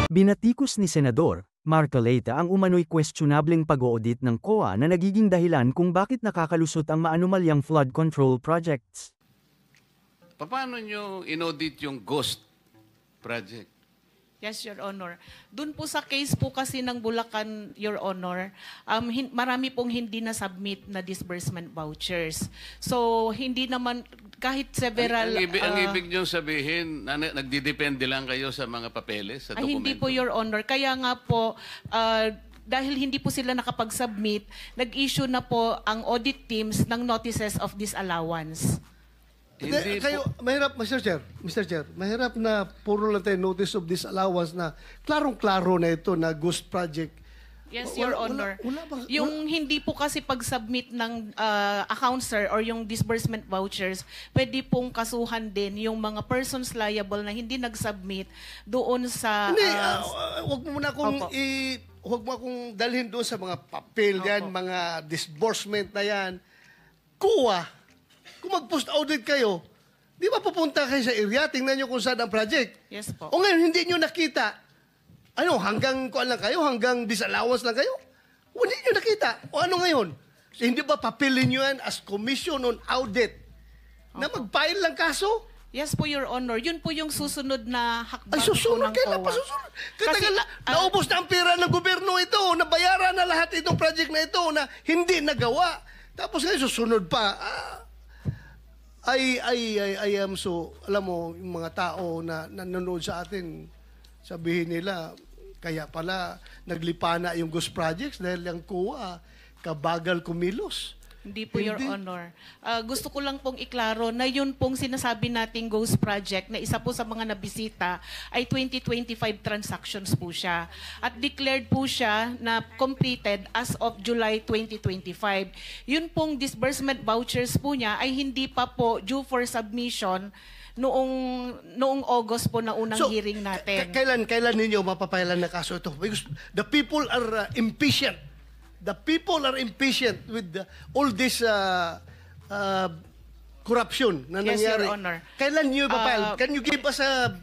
Binatikos ni Senador Marcoleta ang umano'y questionableng pag-audit ng COA na nagiging dahilan kung bakit nakakalusot ang maanumalyang flood control projects. Paano nyo inaudit yung ghost project? Yes, Your Honor. Doon po sa case po kasi ng Bulacan, Your Honor, marami pong hindi na-submit na disbursement vouchers. So, hindi naman, kahit several... Ang ibig nyo sabihin, nagdidepende lang kayo sa mga papeles, sa dokumento? Hindi po, Your Honor. Kaya nga po, dahil hindi po sila nakapag-submit, nag-issue na po ang audit teams ng notices of disallowance. Hindi kayo, mahirap, Mr. Chair, mahirap na puro lang tayo notice of disallowance na klarong-klaro na ito na ghost project. Yes, Your Honor. Yung hindi po kasi pag-submit ng account, sir, or yung disbursement vouchers, pwede pong kasuhan din yung mga persons liable na hindi nag-submit doon sa... Hindi, huwag mo muna huwag mo akong dalhin doon sa mga papel yan, mga disbursement na yan. Kuha. Kung mag-post-audit kayo, di ba pupunta kayo sa area, tingnan nyo kung saan ang project? Yes po. O ngayon, hindi nyo nakita. Ano, hanggang kuan lang kayo? Hanggang disallowance lang kayo? O hindi nyo nakita. O ano ngayon? Hindi ba papilin nyo yan as Commission on Audit na mag-file lang kaso? Yes po, Your Honor. Yun po yung susunod na hakbang Ay, susunod. Kailan pa susunod? Kasi, naubos na ang pera ng gobyerno ito. Nabayaran na lahat itong project na ito na hindi nagawa. Tapos ngayon, susunod pa. I am so, alam mo, yung mga tao na nanonood sa atin, sabihin nila, kaya pala naglipana yung ghost projects dahil yung kuha, kabagal kumilos. Hindi po, Your Honor. Gusto ko lang pong iklaro na yun pong sinasabi nating ghost project na isa po sa mga nabisita ay 2025 transactions po siya. At declared po siya na completed as of July 2025. Yun pong disbursement vouchers po niya ay hindi pa po due for submission noong August po na unang hearing natin. Kailan ninyo mapapailan na kaso ito? Because the people are impatient. The people are impatient with all this corruption na nangyari. Yes, Your Honor. Kailan nyo ipapile? Can you give us a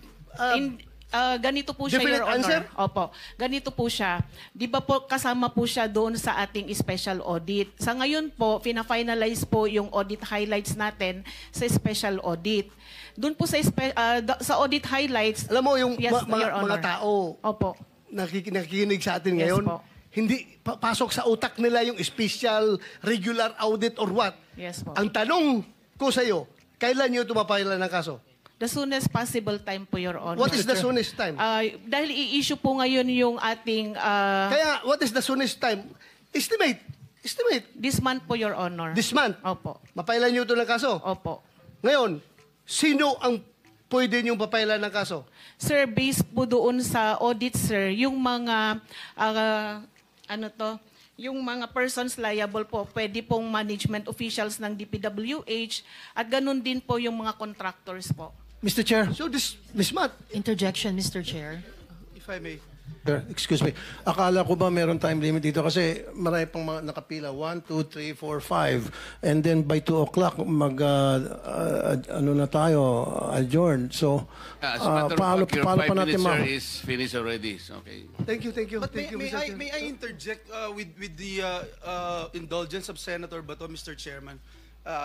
ganito po siya, Your Honor. Answer? Opo. Ganito po siya. Di ba po kasama po siya doon sa ating special audit. Sa ngayon po, fina-finalize po yung audit highlights natin sa special audit. Doon po sa audit highlights... Alam mo, yung yes, mga tao opo, nakikinig sa atin ngayon, po. Hindi pasok sa utak nila yung special, regular audit or what. Yes po. Ang tanong ko sa iyo, kailan niyo tumapailan ng kaso? The soonest possible time po, Your Honor. What is the soonest time? Dahil i-issue po ngayon yung ating... Kaya, what is the soonest time? Estimate. This month po, Your Honor. This month? Opo. Mapailan niyo ito ng kaso? Opo. Ngayon, sino ang pwede niyong papailan ng kaso? Sir, based po doon sa audit, sir, yung mga... yung mga persons liable po, pwede pong management officials ng DPWH at ganun din po yung mga contractors po. Mr. Chair, so this month... Interjection, Mr. Chair. If I may. Excuse me. Akala ko ba meron time limit dito? Kasi marami pang mga nakapila. 1, 2, 3, 4, 5. And then by 2 o'clock, ano na tayo, adjourn. So, paano pa natin sir, is finished already. Okay. Thank you. But Thank you, may Mr. Chair. I interject with the indulgence of Senator Bato, Mr. Chairman?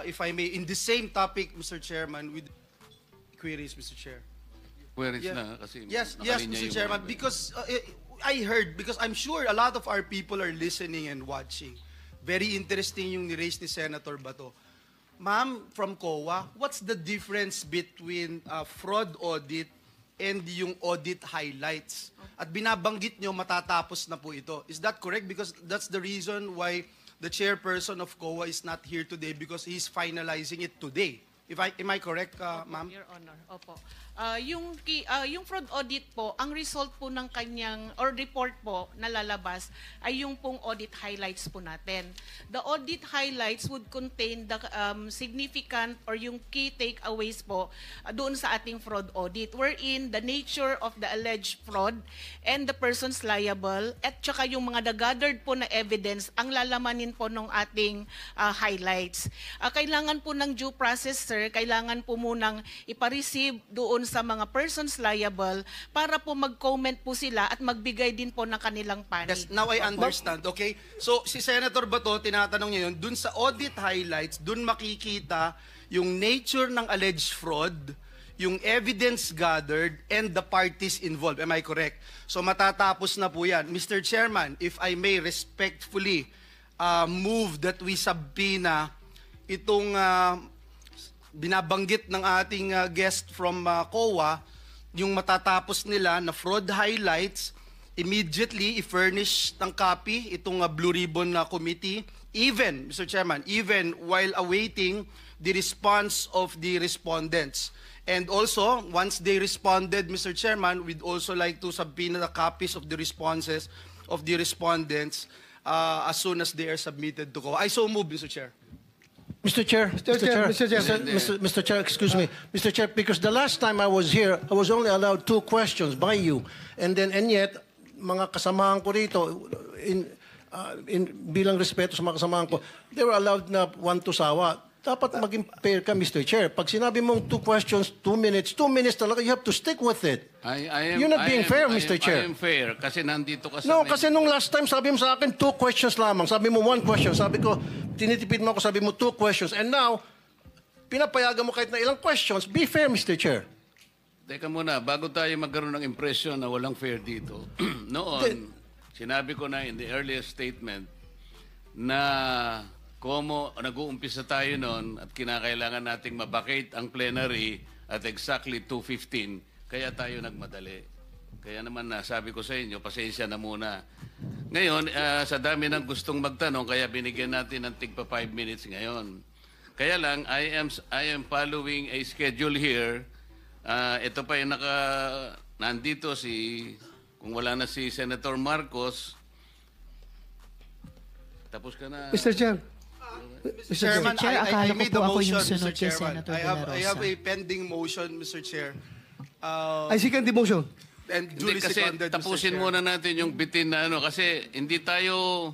If I may, in the same topic, Mr. Chairman, with queries, Mr. Chair. Where is na? Kasi Yes, nakalinya Mr. yung Chairman, mga- because I heard, because I'm sure a lot of our people are listening and watching. Very interesting yung ni-raise ni Senator Bato. Ma'am, from COA, what's the difference between fraud audit and yung audit highlights? At binabanggit nyo matatapos na po ito. Is that correct? Because that's the reason why the chairperson of COA is not here today, because he's finalizing it today. Am I correct, ma'am? Your Honor, opo. Yung fraud audit po, ang result po ng kanyang, or report po na lalabas, ay yung pong audit highlights po natin. The audit highlights would contain the significant or yung key takeaways po doon sa ating fraud audit, wherein the nature of the alleged fraud and the persons liable, at saka yung mga gathered po na evidence, ang lalamanin po ng ating highlights. Kailangan po ng due process, sir, sir, kailangan po munang ipareceive doon sa mga persons liable para po mag-comment po sila at magbigay din po ng kanilang panig. Yes, now I understand, okay? So, si Senator Bato, tinatanong niya yun, dun sa audit highlights, dun makikita yung nature ng alleged fraud, yung evidence gathered, and the parties involved. Am I correct? So, matatapos na po yan. Mr. Chairman, if I may respectfully move that we subpoena itong binabanggit ng ating guest from COA, yung matatapos nila na fraud highlights, immediately i-furnish ng copy itong Blue Ribbon Committee, even, Mr. Chairman, even while awaiting the response of the respondents. And also, once they responded, Mr. Chairman, we'd also like to subpoena the copies of the responses of the respondents as soon as they are submitted to COA. I so move, Mr. Chair. Mr. Chair, Mr. Chair, excuse me, Mr. Chair, because the last time I was here, I was only allowed 2 questions by you, and yet mga kasamahan ko rito, bilang respeto sa mga kasamahan ko, they were allowed na 1 to sawa. Dapat maging fair ka, Mr. Chair. Pag sinabi mong 2 questions, 2 minutes talaga, you have to stick with it. You're not being fair, Mr. Chair. I am fair kasi nandito ka sa... No, kasi nung last time, sabi mo sa akin, 2 questions lamang. Sabi mo 1 question. Sabi ko, tinitipid mo ako, sabi mo 2 questions. And now, pinapayagan mo kahit na ilang questions. Be fair, Mr. Chair. Teka muna, bago tayo magkaroon ng impression na walang fair dito, noon, sinabi ko na in the earlier statement na como nag-uumpisa tayo noon at kinakailangan nating mabakate ang plenary at exactly 2:15, kaya tayo nagmadali. Kaya naman sabi ko sa inyo, pasensya na muna. Ngayon, sa dami ng gustong magtanong, kaya binigyan natin ng tigpa 5 minutes ngayon. Kaya lang, I am following a schedule here. Ito pa yung nandito kung wala na si Senator Marcos, tapos ka na. Mr. Chair. Mr. Chairman, Chair, I akala ko made po a ako motion, yung sunod Mr. kay Chairman. Senator De La Rosa. I have a pending motion, Mr. Chair. I second the motion. And Hindi, duly kasi seconded, Mr. tapusin Chair. muna natin yung bitin na kasi hindi tayo,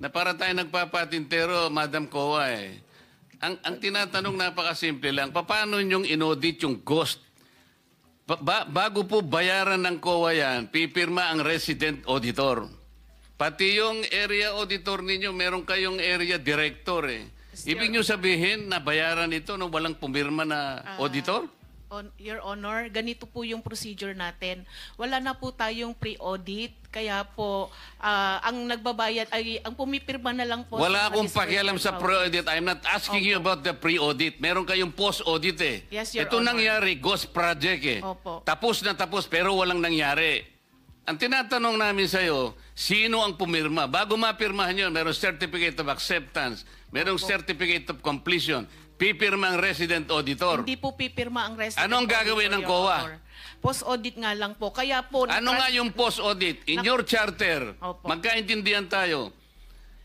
na para tayo nagpapatintero, Madam Coa Ang tinatanong napakasimple lang, paano nyong inaudit yung ghost? Bago po bayaran ng COA yan, pipirma ang resident auditor. Pati yung area auditor ninyo, meron kayong area director Ibig nyo sabihin na bayaran ito nung walang pumirma na auditor? Your Honor, ganito po yung procedure natin. Wala na po tayong pre-audit, kaya po ang nagbabayad ay ang pumipirma na lang po. Wala sa akong disbursement pakialam sa voucher. pre-audit. I'm not asking you about the pre-audit. Meron kayong post-audit Yes, Your Ito Honor. nangyari, ghost project Opo. Tapos na tapos pero walang nangyari. Ang tinatanong namin sa'yo, sino ang pumirma? Bago mapirmahan yun, merong certificate of acceptance, merong certificate of completion, pipirma ang resident auditor. Hindi po pipirma ang resident Anong gagawin auditor, ng Your COA? Honor. Post-audit nga lang po. Kaya po... Ano nga yung post-audit? In your charter, Opo. magkaintindihan tayo.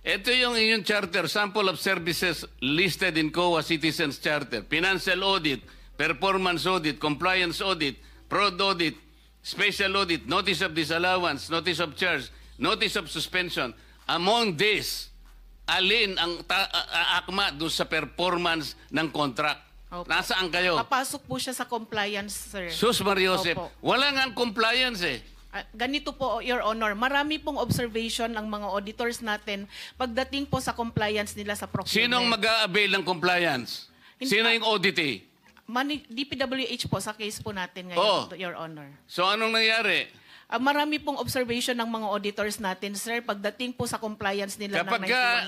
Ito yung inyong charter, sample of services listed in COA Citizens Charter. Financial audit, performance audit, compliance audit, fraud audit, special audit, notice of disallowance, notice of charge, notice of suspension. Among these, alin ang akma doon sa performance ng contract? Opo. Nasaan kayo? Papasok po siya sa compliance, sir. Sus Mariosep, Opo. wala nga compliance Ganito po, Your Honor, marami pong observation ng mga auditors natin pagdating po sa compliance nila sa procurement. Sinong mag-a-avail ng compliance? Hindi- Sino yung auditee? DPWH po sa case po natin ngayon, Oh. Your Honor. So anong nangyari? Marami pong observation ng mga auditors natin, sir, pagdating po sa compliance nila ng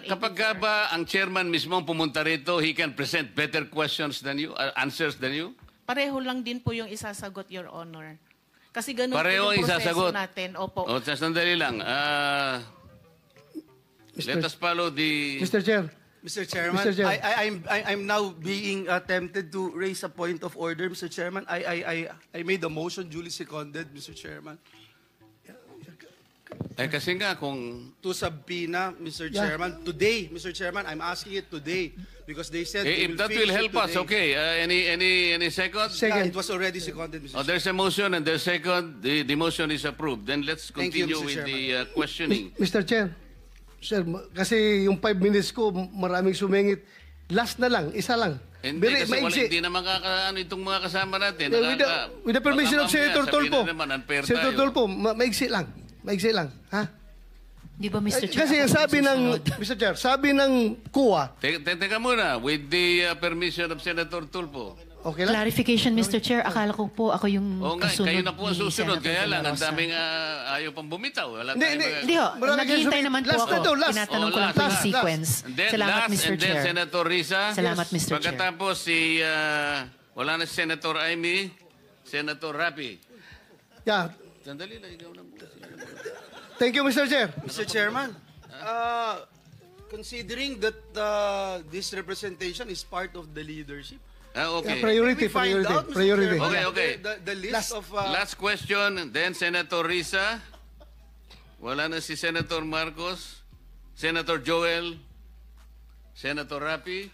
9184. Kapag ba ang chairman mismo ang pumunta rito, he can present better questions than you, answers than you? Pareho lang din po yung isasagot, Your Honor. Kasi ganun Pareho po ang yung proseso isasagot. natin. Opo. O, sandali lang. Let us follow the... Mr. Chair. Mr. Chairman, Mr. Chair. I'm now being tempted to raise a point of order, Mr. Chairman. I made a motion duly seconded, Mr. Chairman, kasi nga kung... to subpoena, Mr. Chairman, today, Mr. Chairman. I'm asking it today because they said they if that finish will it help us, today. okay. Any second? Yeah, it was already seconded, Mr. Oh, there's a motion and there's second. The motion is approved. Then let's Thank you, continue Mr. with Chairman. the questioning. Mr. Chair. Sir, kasi yung 5 minutes ko, maraming sumingit. Last na lang, isa lang. Hindi, Very kasi maigsi. hindi na makakaano itong mga kasama natin. With the permission of Senator Tolpo. Senator Tolpo, maigsi lang. Maigsi lang. Ha? Di ba, Mr. Chair? Kasi ang sabi ng, Mr. Chair, sabi ng COA, Teka muna, with the permission of Senator Tulfo. okay lang? Clarification, Mr. Chair. Akala ko po ako yung Oo nga, kasunod kayo na po ang ni susunod. Senator Kaya lang, ang Rosa. daming ayaw pang bumitaw. Wala Hindi, tayong hindi. mga- Hindi ho, Marami naghihintay kayo naman po last ako. na to, last. Tinatanong ko lang Oh, po yung last. sequence. And then, Salamat, last, Mr. and then Chair. Senator Risa. Salamat, Mr. Chair. Pagkatapos wala na si Senator Amy, Senator Rapi. Yeah. Sandali lang, ikaw na po. Thank you, Mr. Chair. Mr. Chairman, considering that this representation is part of the leadership, Okay. Priority, we find priority, out, Mr. priority. Chairman, Okay. the list of... Last question, then Senator Risa. Wala na si Senator Marcos, Senator Joel, Senator Rapi,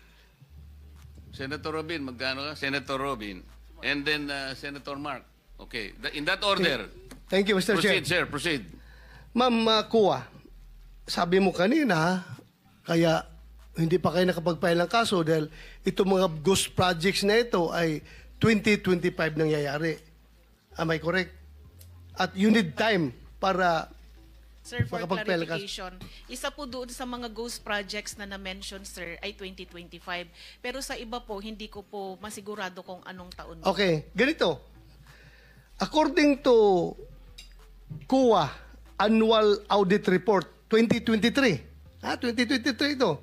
Senator Robin, magkano ka? Senator Robin. And then Senator Mark. Okay. In that order. Thank you, Mr. Chair. Proceed, sir. Proceed. Ma'am COA, sabi mo kanina, kaya hindi pa kayo nakapag-file ng kaso dahil itong mga ghost projects na ito ay 2025 nangyayari. Am I correct? At you need time para Sir, for makapag-file ka. clarification, isa po doon sa mga ghost projects na na-mention, sir, ay 2025. Pero sa iba po, hindi ko po masigurado kung anong taon. Okay, ganito. According to COA Annual Audit Report 2023, 2023 ito,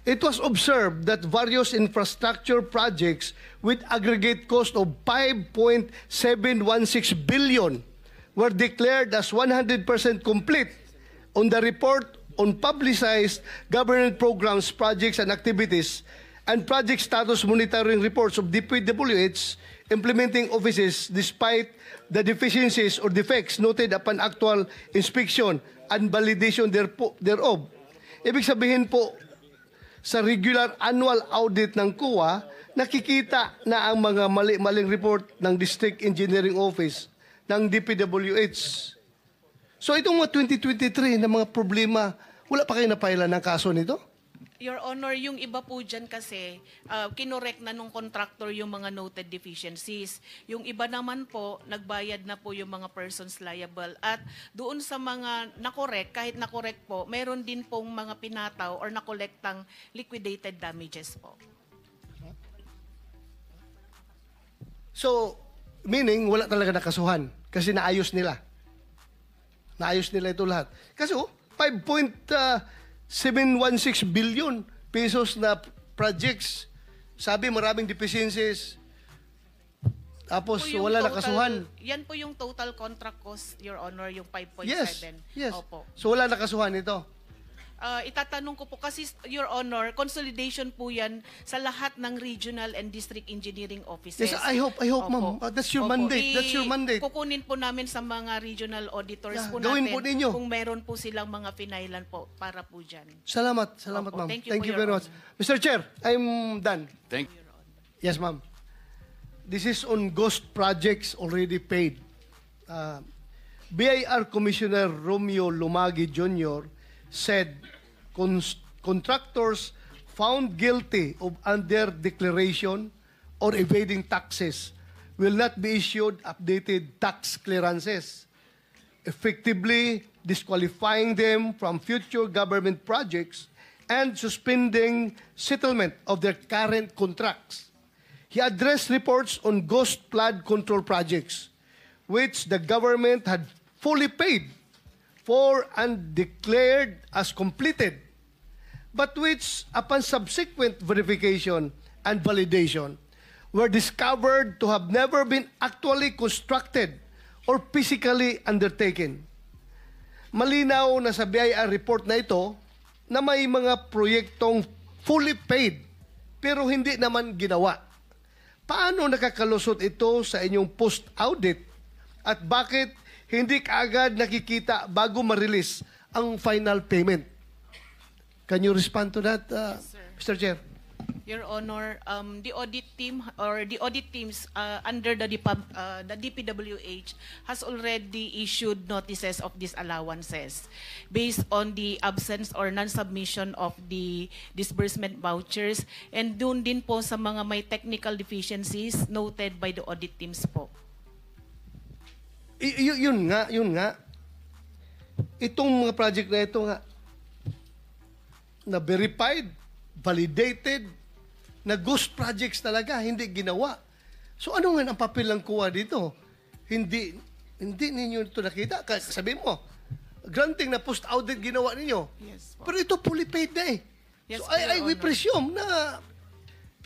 it was observed that various infrastructure projects with aggregate cost of 5.716 billion were declared as 100% complete on the report on publicized government programs, projects, and activities and project status monitoring reports of DPWH implementing offices despite the deficiencies or defects noted upon actual inspection and validation thereof. Ibig sabihin po, sa regular annual audit ng COA, nakikita na ang mga mali-maling report ng District Engineering Office ng DPWH. So itong mga 2023 na mga problema, wala pa kayo na-file ng kaso nito? Your Honor, yung iba po dyan kasi, kinorek na nung contractor yung mga noted deficiencies. Yung iba naman po, nagbayad na po yung mga persons liable. At doon sa mga nakorek, kahit nakorek po, meron din pong mga pinataw or nakolektang liquidated damages po. So, meaning, wala talaga nakasuhan kasi naayos nila. Naayos nila ito lahat. Kasi 5.716 billion pesos na projects. Sabi maraming deficiencies. Tapos Po yung wala total- nakasuhan. Yan po yung total contract cost, Your Honor, yung 5.7. Yes. Opo. So wala nakasuhan ito. Itatanong ko po kasi, Your Honor, consolidation po yan sa lahat ng regional and district engineering offices. Yes, I hope, ma'am. That's your mandate. That's your mandate. Kukunin po namin sa mga regional auditors Yeah, po gawin natin po ninyo. kung meron po silang mga finailan po para po dyan. Salamat, Opo, ma'am. thank you Thank po, you Your very much. Mr. Chair, I'm done. Thank you. Yes, ma'am. This is on ghost projects already paid. BIR Commissioner Romeo Lumagi Jr. said contractors found guilty of under-declaration or evading taxes will not be issued updated tax clearances, effectively disqualifying them from future government projects and suspending settlement of their current contracts. He addressed reports on ghost flood control projects, which the government had fully paid for and declared as completed, but which, upon subsequent verification and validation, were discovered to have never been actually constructed or physically undertaken. Malinaw na sa BIR report na ito na may mga proyektong fully paid pero hindi naman ginawa. Paano nakakalusot ito sa inyong post-audit at bakit hindi kaagad nakikita bago ma-release ang final payment? Can you respond to that, Mr. Chair? Your Honor, the audit team or the audit teams under the DPWH has already issued notices of disallowances based on the absence or non-submission of the disbursement vouchers, and doon din po sa mga may technical deficiencies noted by the audit teams po. Yun nga. Itong mga project na ito nga, na verified, validated, na ghost projects talaga, hindi ginawa. So ano nga ang papel ng kuha dito? Hindi ninyo ito nakita. Sabi mo, granting na post-audit ginawa ninyo. Yes po. Pero ito fully paid na eh. Yes So po, we Your Honor. presume na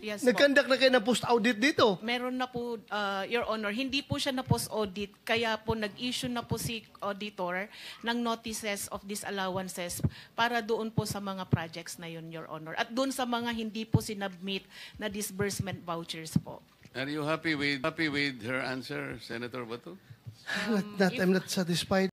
Yes po. nag-conduct na kayo ng post-audit dito. Meron na po, Your Honor, hindi po siya na post-audit, kaya po nag-issue na po si auditor ng notices of disallowances para doon po sa mga projects na yun, Your Honor. At doon sa mga hindi po sinubmit na disbursement vouchers po. Are you happy with her answer, Senator Bato? I'm not satisfied.